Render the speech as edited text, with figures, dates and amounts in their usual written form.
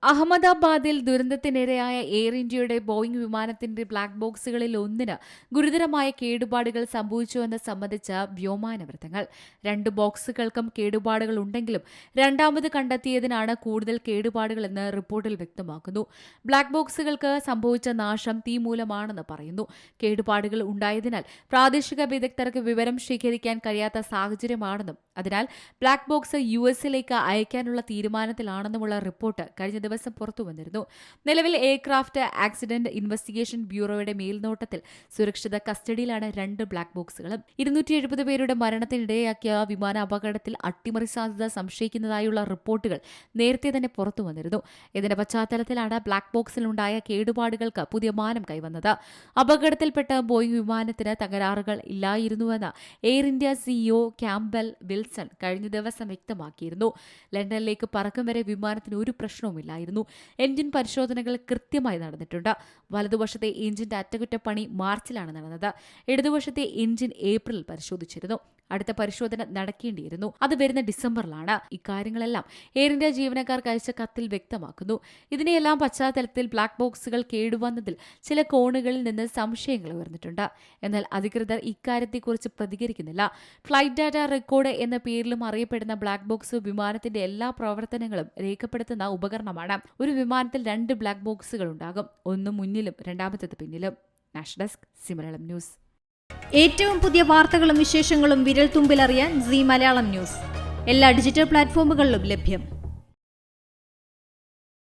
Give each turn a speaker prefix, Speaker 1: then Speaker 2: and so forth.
Speaker 1: അഹമ്മദാബാദിൽ ദുരന്തത്തിനിരയായ എയർ ഇന്ത്യയുടെ ബോയിംഗ് വിമാനത്തിന്റെ ബ്ലാക്ക് ബോക്സുകളിൽ ഒന്നിന് ഗുരുതരമായ കേടുപാടുകൾ സംഭവിച്ചുവെന്ന് സംബന്ധിച്ച വ്യോമയാന വൃത്തങ്ങൾ. 2 ബോക്സുകൾക്കും കേടുപാടുകൾ ഉണ്ടെങ്കിലും രണ്ടാമത് കണ്ടെത്തിയതിനാണ് കൂടുതൽ കേടുപാടുകളെന്ന് റിപ്പോർട്ടിൽ വ്യക്തമാക്കുന്നു. ബ്ലാക്ക് ബോക്സുകൾക്ക് സംഭവിച്ച നാശം തീ മൂലമാണെന്ന് പറയുന്നു. കേടുപാടുകൾ ഉണ്ടായതിനാൽ പ്രാദേശിക വിദഗ്ധർക്ക് വിവരം ശേഖരിക്കാൻ കഴിയാത്ത സാഹചര്യമാണെന്നും അതിനാൽ ബ്ലാക്ക് ബോക്സ് യുഎസിലേക്ക് അയക്കാനുള്ള തീരുമാനത്തിലാണെന്നുമുള്ള റിപ്പോർട്ട് കഴിഞ്ഞ ദിവസം പുറത്തുവന്നിരുന്നു. നിലവിൽ എയർക്രാഫ്റ്റ് ആക്സിഡന്റ് ഇൻവെസ്റ്റിഗേഷൻ ബ്യൂറോയുടെ മേൽനോട്ടത്തിൽ സുരക്ഷിത കസ്റ്റഡിയിലാണ് 2 ബ്ലാക്ക് ബോക്സുകളും. 270 പേരുടെ മരണത്തിനിടയാക്കിയ വിമാന അപകടത്തിൽ അട്ടിമറി സാധ്യത സംശയിക്കുന്നതായുള്ള റിപ്പോർട്ടുകൾ നേരത്തെ തന്നെ പുറത്തുവന്നിരുന്നു. ഇതിന്റെ പശ്ചാത്തലത്തിലാണ് ബ്ലാക്ക് ബോക്സിലുണ്ടായ കേടുപാടുകൾക്ക് പുതിയ മാനം കൈവന്നത്. അപകടത്തിൽപ്പെട്ട ബോയിംഗ് വിമാനത്തിന് തകരാറുകൾ ഇല്ലായിരുന്നുവെന്ന് എയർ ഇന്ത്യ സിഇഒ ക്യാംബെൽ വിൽസൺ കഴിഞ്ഞ ദിവസം വ്യക്തമാക്കിയിരുന്നു. ലണ്ടനിലേക്ക് പറക്കും വരെ വിമാനത്തിന് ഒരു പ്രശ്നവുമില്ലായിരുന്നു. എഞ്ചിൻ പരിശോധനകൾ കൃത്യമായി നടന്നിട്ടുണ്ട്. വലതുവശത്തെ എഞ്ചിന്റെ അറ്റകുറ്റപ്പണി മാർച്ചിലാണ് നടന്നത്. ഇടതുവശത്തെ എഞ്ചിൻ ഏപ്രിലിൽ പരിശോധിച്ചിരുന്നു. അടുത്ത പരിശോധന നടക്കേണ്ടിയിരുന്നു. അത് വരുന്ന ഡിസംബറിലാണ്. ഇക്കാര്യങ്ങളെല്ലാം എയർ ഇന്ത്യ ജീവനക്കാർക്ക് അയച്ച കത്തിൽ വ്യക്തമാക്കുന്നു. ഇതിനെയെല്ലാം പശ്ചാത്തലത്തിൽ ബ്ലാക്ക് ബോക്സുകൾ കേടുവന്നതിൽ ചില കോണുകളിൽ നിന്ന് സംശയങ്ങൾ ഉയർന്നിട്ടുണ്ട്. എന്നാൽ അധികൃതർ ഇക്കാര്യത്തെക്കുറിച്ച് പ്രതികരിക്കുന്നില്ല. ഫ്ലൈറ്റ് ഡാറ്റ റെക്കോർഡ് എന്ന പേരിലും അറിയപ്പെടുന്ന ബ്ലാക്ക് ബോക്സ് വിമാനത്തിന്റെ എല്ലാ പ്രവർത്തനങ്ങളും രേഖപ്പെടുത്തുന്ന ഉപകരണമാണ്. ഒരു വിമാനത്തിൽ 2 ബ്ലാക്ക് ബോക്സുകൾ ഉണ്ടാകും. ഒന്ന് മുന്നിലും രണ്ടാമത്തേത് പിന്നിലും. National desk സിമലയാളം news.
Speaker 2: ഏറ്റവും പുതിയ വാർത്തകളും വിശേഷങ്ങളും വിരൽ തുമ്പിലറിയാൻ സീ മലയാളം ന്യൂസ് എല്ലാ ഡിജിറ്റൽ പ്ലാറ്റ്ഫോമുകളിലും ലഭ്യം.